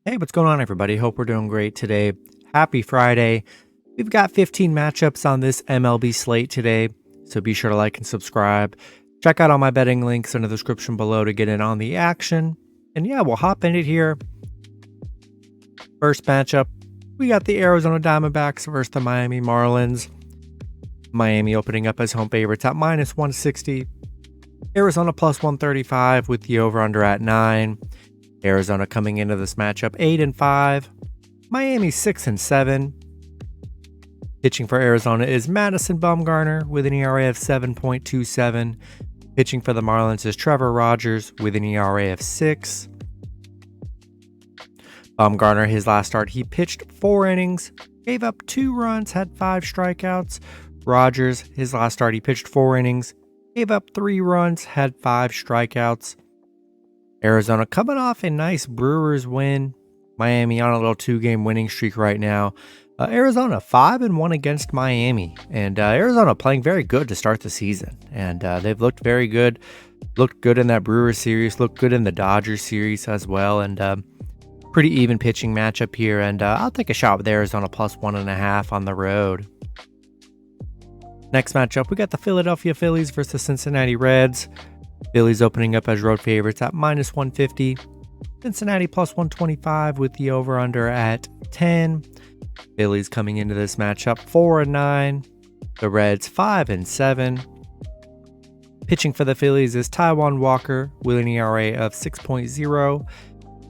Hey, what's going on, everybody? Hope we're doing great today. Happy Friday. We've got 15 matchups on this MLB slate today, so be sure to like and subscribe. Check out all my betting links in the description below to get in on the action. And yeah, we'll hop in it here. First matchup, we got the Arizona Diamondbacks versus the Miami Marlins. Miami opening up as home favorites at -160. Arizona +135 with the over-under at 9. Arizona coming into this matchup 8-5. Miami 6-7. Pitching for Arizona is Madison Bumgarner with an ERA of 7.27. Pitching for the Marlins is Trevor Rogers with an ERA of 6. Bumgarner, his last start, he pitched 4 innings, gave up 2 runs, had 5 strikeouts. Rogers, his last start, he pitched 4 innings, gave up 3 runs, had 5 strikeouts. Arizona coming off a nice Brewers win. Miami on a little 2-game winning streak right now. Arizona 5-1 against Miami, and Arizona playing very good to start the season. And they've looked very good. Looked good in that Brewers series. Looked good in the Dodgers series as well. And pretty even pitching matchup here. And I'll take a shot with Arizona +1.5 on the road. Next matchup, we got the Philadelphia Phillies versus the Cincinnati Reds. Phillies opening up as road favorites at -150. Cincinnati +125 with the over-under at 10. Phillies coming into this matchup 4-9. The Reds 5-7. Pitching for the Phillies is Taijuan Walker with an ERA of 6.0.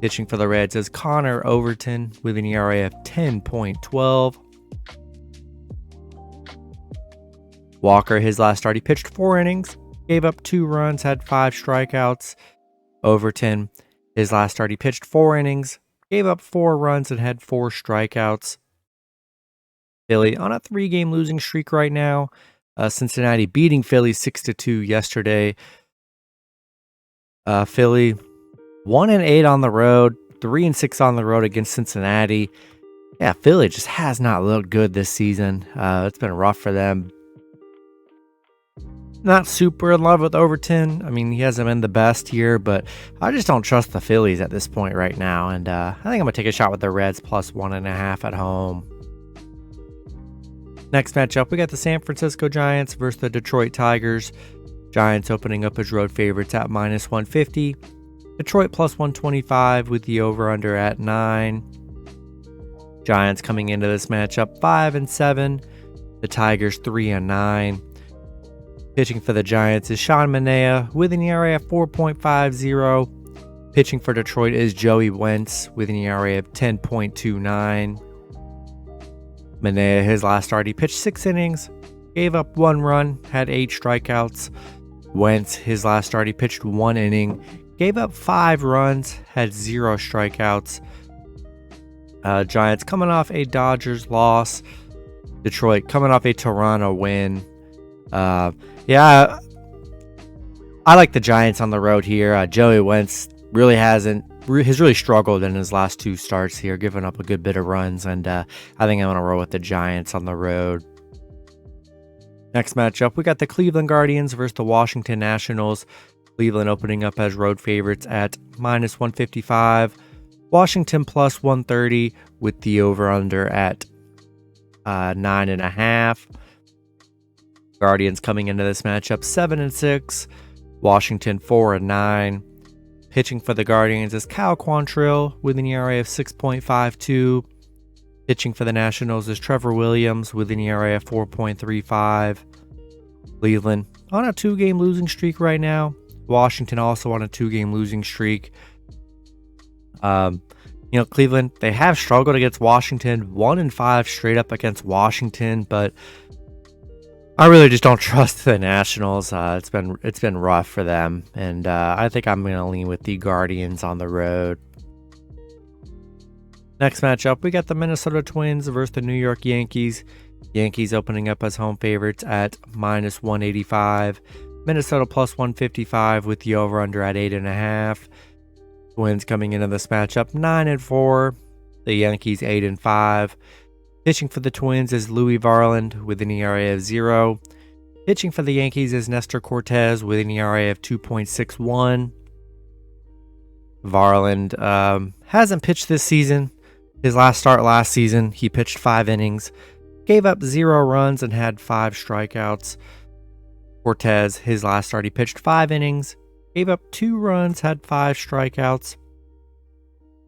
Pitching for the Reds is Connor Overton with an ERA of 10.12. Walker, his last start, he pitched 4 innings, gave up 2 runs, had 5 strikeouts. Overton, his last start, he pitched 4 innings, gave up 4 runs, and had 4 strikeouts. Philly on a 3-game losing streak right now. Cincinnati beating Philly 6-2 yesterday. Philly 1-8 on the road, 3-6 on the road against Cincinnati. Yeah, Philly just has not looked good this season. It's been rough for them. Not super in love with Overton. I mean, he hasn't been the best here, but I just don't trust the Phillies at this point right now. And I think I'm going to take a shot with the Reds +1.5 at home. Next matchup, we got the San Francisco Giants versus the Detroit Tigers. Giants opening up as road favorites at -150. Detroit +125 with the over-under at 9. Giants coming into this matchup 5-7. The Tigers 3-9. Pitching for the Giants is Sean Manaea with an ERA of 4.50. Pitching for Detroit is Joey Wentz with an ERA of 10.29. Manaea, his last start, he pitched 6 innings, gave up 1 run, had 8 strikeouts. Wentz, his last start, he pitched 1 inning, gave up 5 runs, had 0 strikeouts. Giants coming off a Dodgers loss. Detroit coming off a Toronto win. Yeah, I like the Giants on the road here. Joey Wentz has really struggled in his last 2 starts here, giving up a good bit of runs, and I think I'm going to roll with the Giants on the road. Next matchup, we got the Cleveland Guardians versus the Washington Nationals. Cleveland opening up as road favorites at -155. Washington +130 with the over-under at 9.5. Guardians coming into this matchup 7-6. Washington 4-9. Pitching for the Guardians is Cal Quantrill with an ERA of 6.52. Pitching for the Nationals is Trevor Williams with an ERA of 4.35. Cleveland on a 2-game losing streak right now. Washington also on a 2-game losing streak. Cleveland, they have struggled against Washington, 1-5 straight up against Washington, but I really just don't trust the Nationals. It's been rough for them, and I think I'm going to lean with the Guardians on the road. Next matchup, we got the Minnesota Twins versus the New York Yankees. Yankees opening up as home favorites at -185. Minnesota +155 with the over-under at 8.5. Twins coming into this matchup 9-4. The Yankees 8-5. Pitching for the Twins is Louis Varland with an ERA of 0. Pitching for the Yankees is Nestor Cortez with an ERA of 2.61. Varland hasn't pitched this season. His last start last season, he pitched 5 innings, gave up 0 runs, and had 5 strikeouts. Cortez, his last start, he pitched 5 innings, gave up 2 runs, had 5 strikeouts.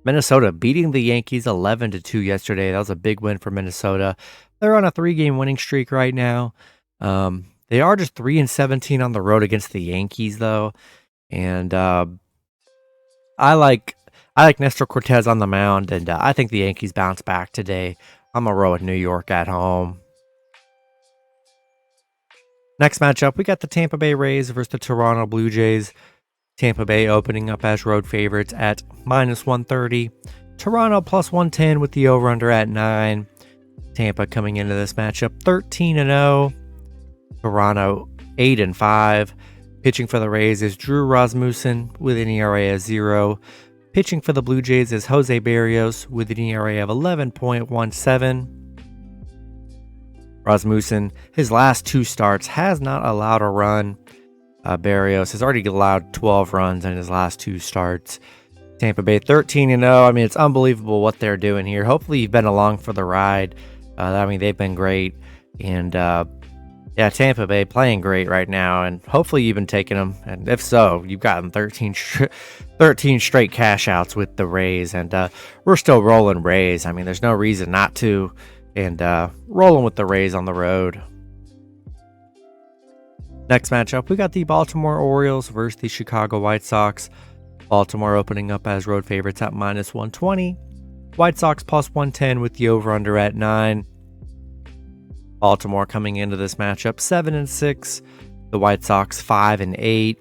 Minnesota beating the Yankees 11-2 yesterday. That was a big win for Minnesota. They're on a 3-game winning streak right now. They are just 3-17 on the road against the Yankees, though. And I like Nestor Cortez on the mound, and I think the Yankees bounce back today. I'm going to roll with New York at home. Next matchup, we got the Tampa Bay Rays versus the Toronto Blue Jays. Tampa Bay opening up as road favorites at -130. Toronto +110 with the over-under at 9. Tampa coming into this matchup 13-0. Toronto 8-5. Pitching for the Rays is Drew Rasmussen with an ERA of 0. Pitching for the Blue Jays is Jose Barrios with an ERA of 11.17. Rasmussen, his last 2 starts, has not allowed a run. Barrios has already allowed 12 runs in his last 2 starts. Tampa Bay 13-0. I mean, it's unbelievable what they're doing here. Hopefully you've been along for the ride. I mean, they've been great. And yeah, Tampa Bay playing great right now. And hopefully you've been taking them. And if so, you've gotten 13 straight cash outs with the Rays. And we're still rolling Rays. I mean, there's no reason not to. And rolling with the Rays on the road. Next matchup, we got the Baltimore Orioles versus the Chicago White Sox. Baltimore opening up as road favorites at -120. White Sox +110 with the over-under at 9. Baltimore coming into this matchup 7-6. The White Sox 5-8.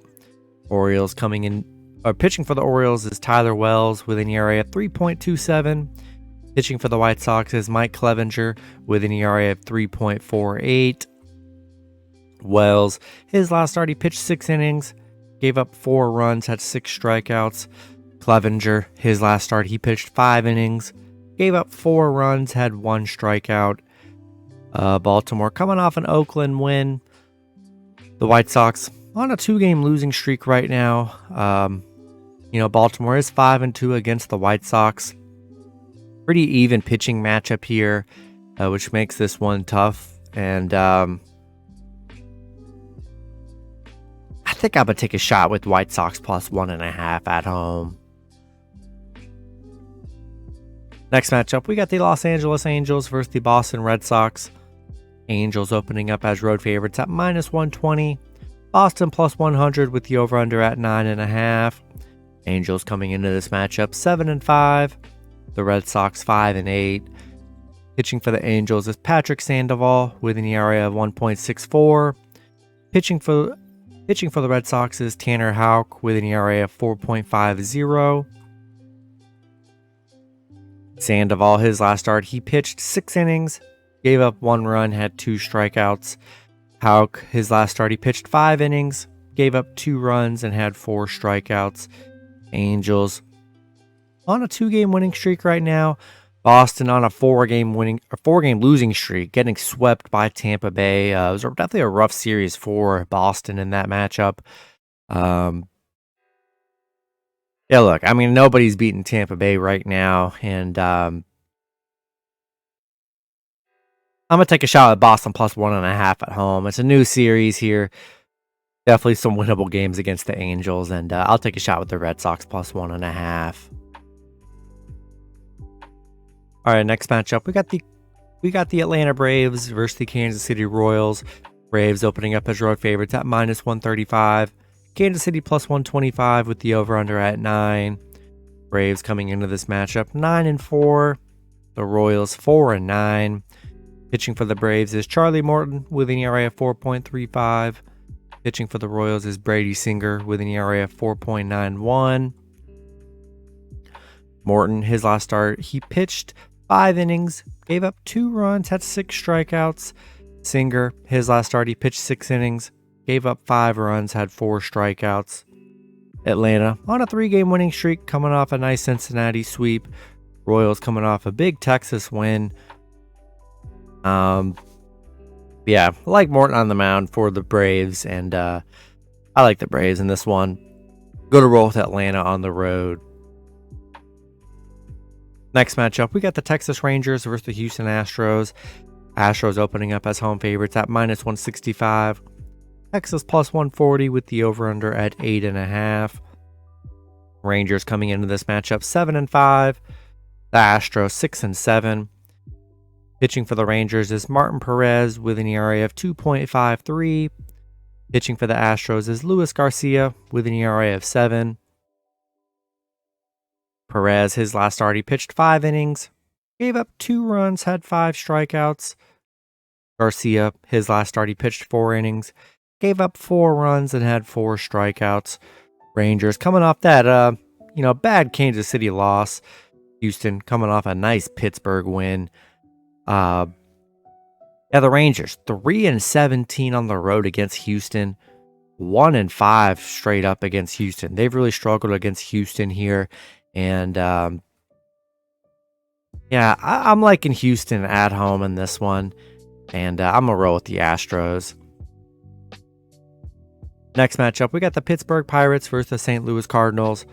Orioles coming in, pitching for the Orioles is Tyler Wells with an ERA of 3.27. Pitching for the White Sox is Mike Clevinger with an ERA of 3.48. Wells, his last start, he pitched 6 innings, gave up 4 runs, had 6 strikeouts. Clevinger, his last start, he pitched 5 innings, gave up 4 runs, had 1 strikeout. Baltimore coming off an Oakland win. The White Sox on a 2-game losing streak right now. Baltimore is 5-2 against the White Sox. Pretty even pitching matchup here, which makes this one tough. And I think I'm going to take a shot with White Sox +1.5 at home. Next matchup, we got the Los Angeles Angels versus the Boston Red Sox. Angels opening up as road favorites at -120. Boston +100 with the over-under at 9.5. Angels coming into this matchup 7-5. The Red Sox 5-8. Pitching for the Angels is Patrick Sandoval with an ERA of 1.64. Pitching for the Red Sox is Tanner Houck with an ERA of 4.50. Sandoval, his last start, he pitched 6 innings, gave up 1 run, had 2 strikeouts. Houck, his last start, he pitched 5 innings, gave up 2 runs, and had 4 strikeouts. Angels on a 2-game winning streak right now. Boston on a 4-game losing streak, getting swept by Tampa Bay. It was definitely a rough series for Boston in that matchup. Yeah, look, I mean, nobody's beating Tampa Bay right now, and I'm going to take a shot at Boston +1.5 at home. It's a new series here. Definitely some winnable games against the Angels, and I'll take a shot with the Red Sox +1.5. All right, next matchup, we got the Atlanta Braves versus the Kansas City Royals. Braves opening up as road favorites at -135. Kansas City +125 with the over-under at 9. Braves coming into this matchup 9-4. The Royals 4-9. Pitching for the Braves is Charlie Morton with an ERA of 4.35. Pitching for the Royals is Brady Singer with an ERA of 4.91. Morton, his last start, he pitched 5 innings, gave up 2 runs, had 6 strikeouts. Singer, his last start, he pitched 6 innings, gave up 5 runs, had 4 strikeouts. Atlanta on a 3-game winning streak, coming off a nice Cincinnati sweep. Royals coming off a big Texas win. Yeah, I like Morton on the mound for the Braves, and I like the Braves in this one. Go to roll with Atlanta on the road. Next matchup, we got the Texas Rangers versus the Houston Astros. Astros opening up as home favorites at -165. Texas +140 with the over-under at 8.5. Rangers coming into this matchup 7-5. The Astros 6-7. Pitching for the Rangers is Martin Perez with an ERA of 2.53. Pitching for the Astros is Luis Garcia with an ERA of 7. Perez, his last start, he pitched 5 innings, gave up 2 runs, had 5 strikeouts. Garcia, his last start, he pitched 4 innings, gave up 4 runs, and had 4 strikeouts. Rangers coming off that, bad Kansas City loss. Houston coming off a nice Pittsburgh win. The Rangers 3-17 on the road against Houston, 1-5 straight up against Houston. They've really struggled against Houston here, and I'm liking Houston at home in this one, and I'm gonna roll with the Astros. Next matchup, we got the Pittsburgh Pirates versus the St. Louis Cardinals.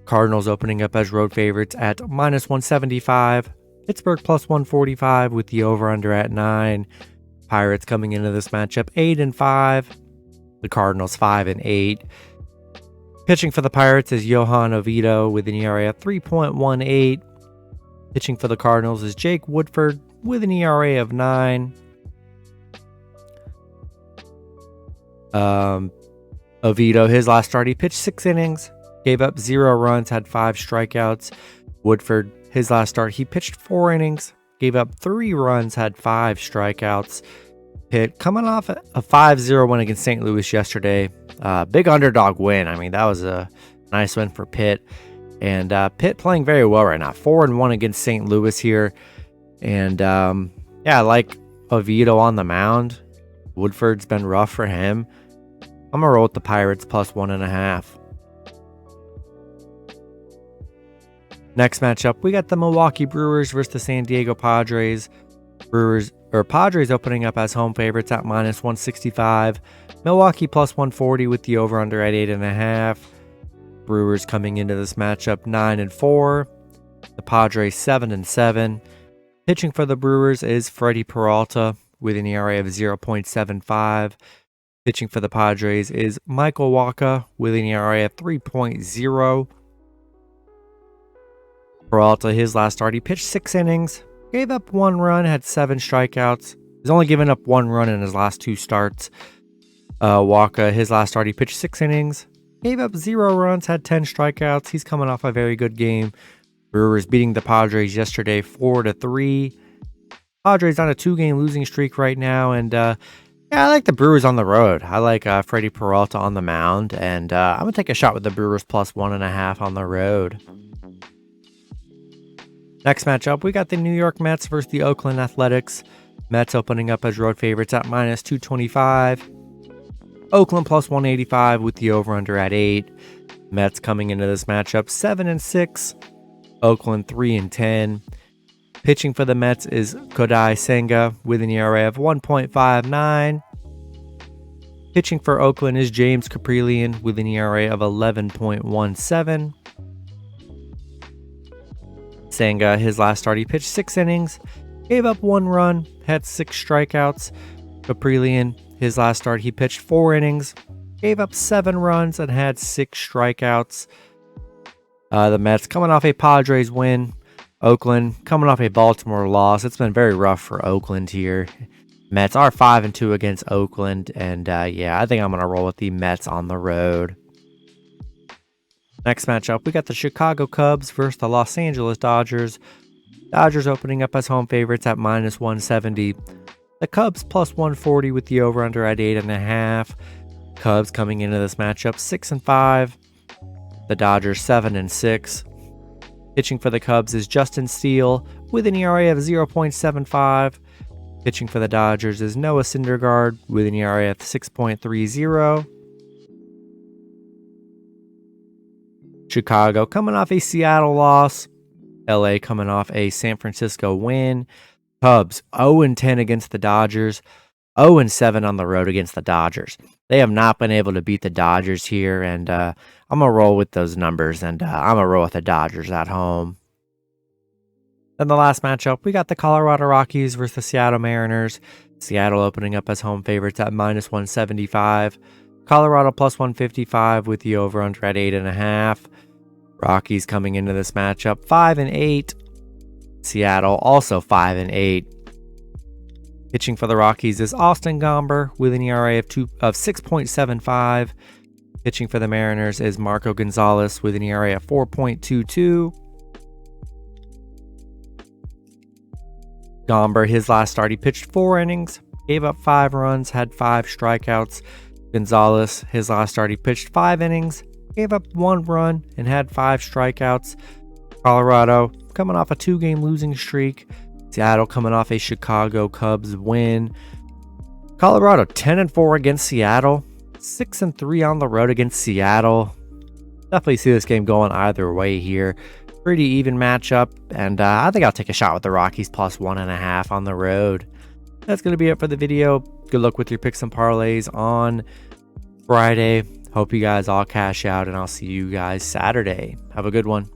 Cardinals opening up as road favorites at -175. Pittsburgh +145 with the over-under at 9. Pirates coming into this matchup 8-5. The Cardinals 5-8. Pitching for the Pirates is Johan Oviedo with an ERA of 3.18. Pitching for the Cardinals is Jake Woodford with an ERA of 9. Oviedo, his last start, he pitched 6 innings, gave up 0 runs, had 5 strikeouts. Woodford, his last start, he pitched 4 innings, gave up 3 runs, had 5 strikeouts. Pitt coming off a 5-0 win against St. Louis yesterday. Big underdog win. I mean, that was a nice win for Pitt. And Pitt playing very well right now. 4-1 against St. Louis here. And I like Oviedo on the mound. Woodford's been rough for him. I'm going to roll with the Pirates +1.5. Next matchup, we got the Milwaukee Brewers versus the San Diego Padres. Padres opening up as home favorites at -165. Milwaukee +140 with the over-under at 8.5. Brewers coming into this matchup 9-4. The Padres 7-7. Pitching for the Brewers is Freddie Peralta with an ERA of 0.75. Pitching for the Padres is Michael Wacha with an ERA of 3.0. Peralta, his last start, he pitched 6 innings, gave up 1 run, had 7 strikeouts. He's only given up 1 run in his last 2 starts. Wacha, his last start, he pitched 6 innings, gave up 0 runs, had 10 strikeouts. He's coming off a very good game. Brewers beating the Padres yesterday 4-3. Padres on a 2-game losing streak right now, and I like the Brewers on the road. I like Freddie Peralta on the mound, and I'm going to take a shot with the Brewers +1.5 on the road. Next matchup, we got the New York Mets versus the Oakland Athletics. Mets opening up as road favorites at -225. Oakland +185 with the over-under at 8. Mets coming into this matchup 7-6. Oakland 3-10. Pitching for the Mets is Kodai Senga with an ERA of 1.59. Pitching for Oakland is James Kaprielian with an ERA of 11.17. Senga, his last start, he pitched 6 innings, gave up 1 run, had 6 strikeouts. Kaprielian, his last start, he pitched 4 innings, gave up 7 runs, and had 6 strikeouts. The Mets coming off a Padres win. Oakland coming off a Baltimore loss. It's been very rough for Oakland here. Mets are 5-2 against Oakland, and I think I'm going to roll with the Mets on the road. Next matchup, we got the Chicago Cubs versus the Los Angeles Dodgers. Dodgers opening up as home favorites at -170. The Cubs +140 with the over-under at 8.5. Cubs coming into this matchup 6-5. The Dodgers 7-6. Pitching for the Cubs is Justin Steele with an ERA of 0.75. Pitching for the Dodgers is Noah Syndergaard with an ERA of 6.30. Chicago coming off a Seattle loss. LA coming off a San Francisco win. Cubs 0-10 against the Dodgers. 0-7 on the road against the Dodgers. They have not been able to beat the Dodgers here, and I'm going to roll with those numbers, and I'm going to roll with the Dodgers at home. Then the last matchup, we got the Colorado Rockies versus the Seattle Mariners. Seattle opening up as home favorites at -175. Colorado +155 with the over-under at 8.5. Rockies coming into this matchup 5-8. Seattle also 5-8. Pitching for the Rockies is Austin Gomber with an ERA of 6.75. Pitching for the Mariners is Marco Gonzalez with an ERA of 4.22. Gomber, his last start, he pitched 4 innings, gave up 5 runs, had 5 strikeouts. Gonzalez, his last start, he pitched 5 innings, gave up 1 run, and had 5 strikeouts. Colorado coming off a 2-game losing streak. Seattle coming off a Chicago Cubs win. Colorado 10-4 against Seattle, 6-3 on the road against Seattle. Definitely see this game going either way here. Pretty even matchup, and I think I'll take a shot with the Rockies +1.5 on the road. That's going to be it for the video. Good luck with your picks and parlays on Friday. Hope you guys all cash out, and I'll see you guys Saturday. Have a good one.